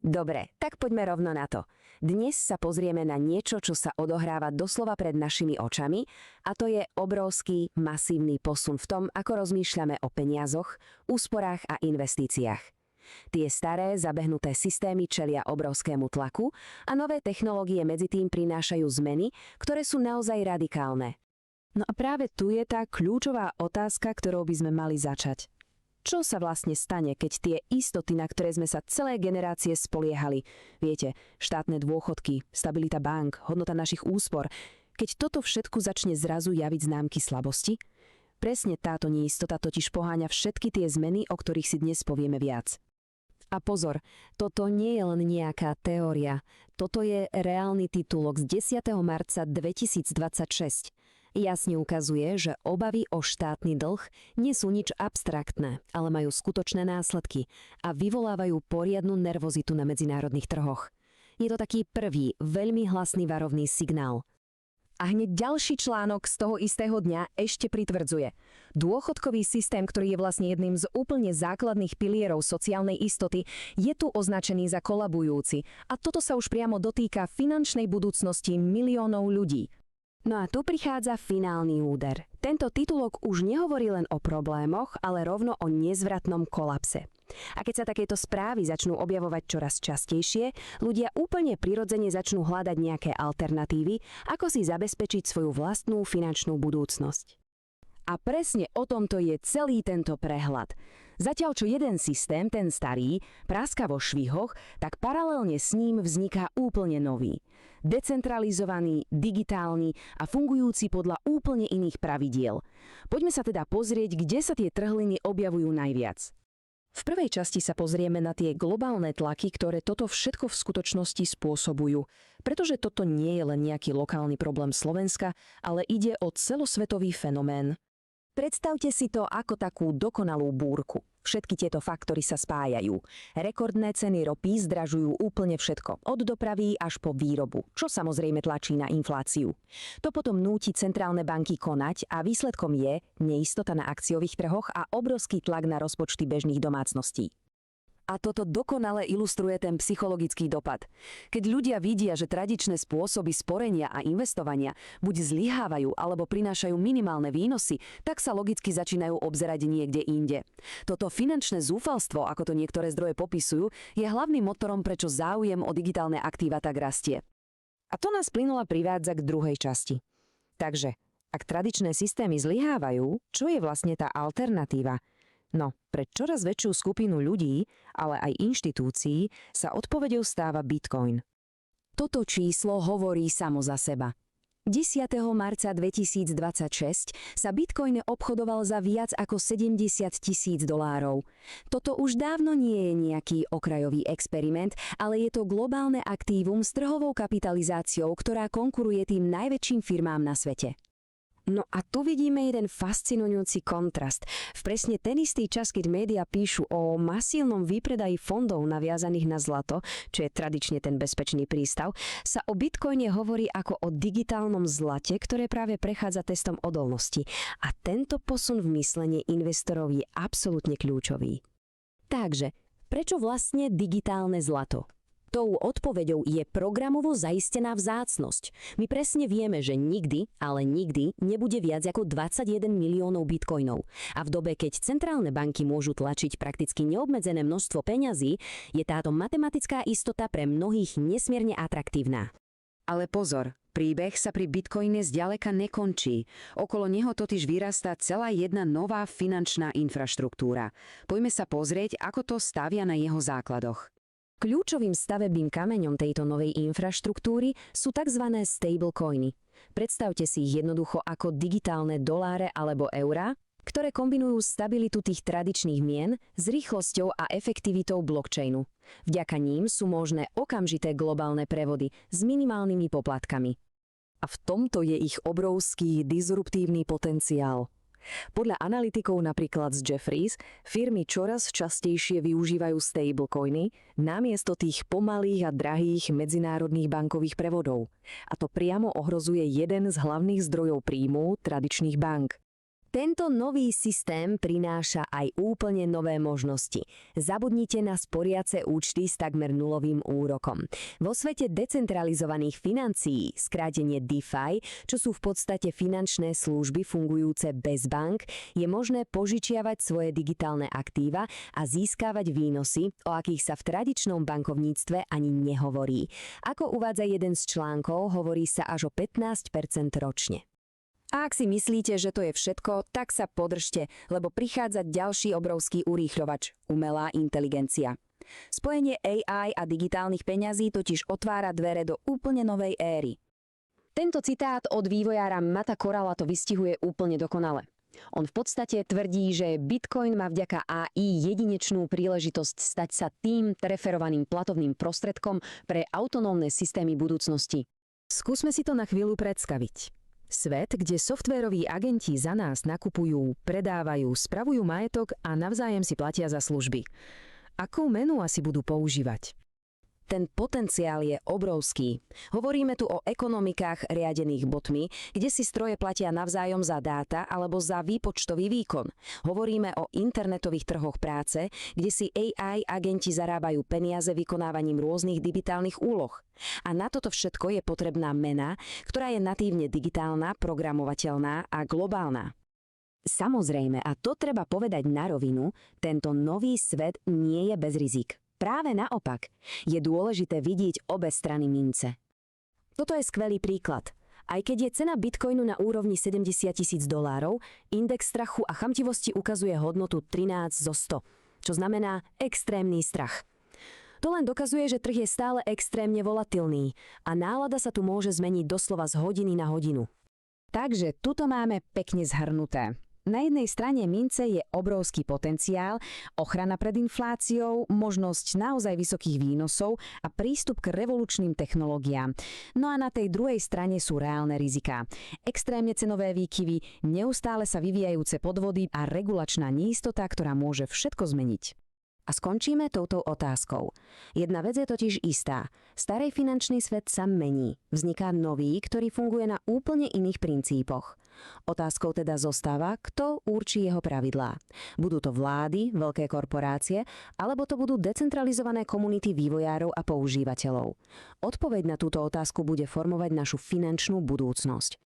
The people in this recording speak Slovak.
Dobre, tak poďme rovno na to. Dnes sa pozrieme na niečo, čo sa odohráva doslova pred našimi očami, a to je obrovský, masívny posun v tom, ako rozmýšľame o peniazoch, úsporách a investíciách. Tie staré, zabehnuté systémy čelia obrovskému tlaku a nové technológie medzi tým prinášajú zmeny, ktoré sú naozaj radikálne. No a práve tu je tá kľúčová otázka, ktorou by sme mali začať. Čo sa vlastne stane, keď tie istoty, na ktoré sme sa celé generácie spoliehali, viete, štátne dôchodky, stabilita bank, hodnota našich úspor, keď toto všetko začne zrazu javiť známky slabosti? Presne táto neistota totiž poháňa všetky tie zmeny, o ktorých si dnes povieme viac. A pozor, toto nie je len nejaká teória, toto je reálny titulok z 10. marca 2026. Jasne ukazuje, že obavy o štátny dlh nie sú nič abstraktné, ale majú skutočné následky a vyvolávajú poriadnu nervozitu na medzinárodných trhoch. Je to taký prvý, veľmi hlasný varovný signál. A hneď ďalší článok z toho istého dňa ešte pritvrdzuje. Dôchodkový systém, ktorý je vlastne jedným z úplne základných pilierov sociálnej istoty, je tu označený za kolabujúci a toto sa už priamo dotýka finančnej budúcnosti miliónov ľudí. No a tu prichádza finálny úder. Tento titulok už nehovorí len o problémoch, ale rovno o nezvratnom kolapse. A keď sa takéto správy začnú objavovať čoraz častejšie, ľudia úplne prirodzene začnú hľadať nejaké alternatívy, ako si zabezpečiť svoju vlastnú finančnú budúcnosť. A presne o tomto je celý tento prehľad. Zatiaľ čo jeden systém, ten starý, praska vo švihoch, tak paralelne s ním vzniká úplne nový. Decentralizovaný, digitálny a fungujúci podľa úplne iných pravidiel. Poďme sa teda pozrieť, kde sa tie trhliny objavujú najviac. V prvej časti sa pozrieme na tie globálne tlaky, ktoré toto všetko v skutočnosti spôsobujú. Pretože toto nie je len nejaký lokálny problém Slovenska, ale ide o celosvetový fenomén. Predstavte si to ako takú dokonalú búrku. Všetky tieto faktory sa spájajú. Rekordné ceny ropy zdražujú úplne všetko, od dopravy až po výrobu, čo samozrejme tlačí na infláciu. To potom núti centrálne banky konať a výsledkom je neistota na akciových trhoch a obrovský tlak na rozpočty bežných domácností. A toto dokonale ilustruje ten psychologický dopad. Keď ľudia vidia, že tradičné spôsoby sporenia a investovania buď zlyhávajú alebo prinášajú minimálne výnosy, tak sa logicky začínajú obzerať niekde inde. Toto finančné zúfalstvo, ako to niektoré zdroje popisujú, je hlavným motorom, prečo záujem o digitálne aktíva tak rastie. A to nás plynula privádza k druhej časti. Takže, ak tradičné systémy zlyhávajú, čo je vlastne tá alternatíva? No, pre čoraz väčšiu skupinu ľudí, ale aj inštitúcií, sa odpoveďou stáva Bitcoin. Toto číslo hovorí samo za seba. 10. marca 2026 sa Bitcoin obchodoval za viac ako $70 000. Toto už dávno nie je nejaký okrajový experiment, ale je to globálne aktívum s trhovou kapitalizáciou, ktorá konkuruje tým najväčším firmám na svete. No a tu vidíme jeden fascinujúci kontrast. V presne ten istý čas, keď médiá píšu o masívnom výpredaji fondov naviazaných na zlato, čo je tradične ten bezpečný prístav, sa o Bitcoine hovorí ako o digitálnom zlate, ktoré práve prechádza testom odolnosti. A tento posun v myslení investorov je absolútne kľúčový. Takže, prečo vlastne digitálne zlato? Tou odpoveďou je programovo zaistená vzácnosť. My presne vieme, že nikdy, ale nikdy nebude viac ako 21 miliónov bitcoinov. A v dobe, keď centrálne banky môžu tlačiť prakticky neobmedzené množstvo peňazí, je táto matematická istota pre mnohých nesmierne atraktívna. Ale pozor, príbeh sa pri bitcoine zďaleka nekončí. Okolo neho totiž vyrastá celá jedna nová finančná infraštruktúra. Poďme sa pozrieť, ako to stavia na jeho základoch. Kľúčovým stavebným kameňom tejto novej infraštruktúry sú tzv. Stablecoiny. Predstavte si ich jednoducho ako digitálne doláre alebo eurá, ktoré kombinujú stabilitu tých tradičných mien s rýchlosťou a efektivitou blockchainu. Vďaka ním sú možné okamžité globálne prevody s minimálnymi poplatkami. A v tomto je ich obrovský disruptívny potenciál. Podľa analytikov napríklad z Jefferies, firmy čoraz častejšie využívajú stablecoiny namiesto tých pomalých a drahých medzinárodných bankových prevodov. A to priamo ohrozuje jeden z hlavných zdrojov príjmu tradičných bank. Tento nový systém prináša aj úplne nové možnosti. Zabudnite na sporiace účty s takmer nulovým úrokom. Vo svete decentralizovaných financií, skrátenie DeFi, čo sú v podstate finančné služby fungujúce bez bank, je možné požičiavať svoje digitálne aktíva a získavať výnosy, o akých sa v tradičnom bankovníctve ani nehovorí. Ako uvádza jeden z článkov, hovorí sa až o 15% ročne. A ak si myslíte, že to je všetko, tak sa podržte, lebo prichádza ďalší obrovský urýchľovač – umelá inteligencia. Spojenie AI a digitálnych peňazí totiž otvára dvere do úplne novej éry. Tento citát od vývojára Matta Corrala to vystihuje úplne dokonale. On v podstate tvrdí, že Bitcoin má vďaka AI jedinečnú príležitosť stať sa tým preferovaným platovným prostredkom pre autonómne systémy budúcnosti. Skúsme si to na chvíľu predstaviť. Svet, kde softvéroví agenti za nás nakupujú, predávajú, spravujú majetok a navzájem si platia za služby. Akú menu asi budú používať? Ten potenciál je obrovský. Hovoríme tu o ekonomikách riadených botmi, kde si stroje platia navzájom za dáta alebo za výpočtový výkon. Hovoríme o internetových trhoch práce, kde si AI agenti zarábajú peniaze vykonávaním rôznych digitálnych úloh. A na toto všetko je potrebná mena, ktorá je natívne digitálna, programovateľná a globálna. Samozrejme, a to treba povedať na rovinu, tento nový svet nie je bez rizík. Práve naopak, je dôležité vidieť obe strany mince. Toto je skvelý príklad. Aj keď je cena bitcoinu na úrovni $70 000, index strachu a chamtivosti ukazuje hodnotu 13 zo 100, čo znamená extrémny strach. To len dokazuje, že trh je stále extrémne volatilný a nálada sa tu môže zmeniť doslova z hodiny na hodinu. Takže tuto máme pekne zhrnuté. Na jednej strane mince je obrovský potenciál, ochrana pred infláciou, možnosť naozaj vysokých výnosov a prístup k revolučným technológiám. No a na tej druhej strane sú reálne riziká. Extrémne cenové výkyvy, neustále sa vyvíjajúce podvody a regulačná neistota, ktorá môže všetko zmeniť. A skončíme touto otázkou. Jedna vec je totiž istá. Starý finančný svet sa mení. Vzniká nový, ktorý funguje na úplne iných princípoch. Otázkou teda zostáva, kto určí jeho pravidlá. Budú to vlády, veľké korporácie, alebo to budú decentralizované komunity vývojárov a používateľov. Odpoveď na túto otázku bude formovať našu finančnú budúcnosť.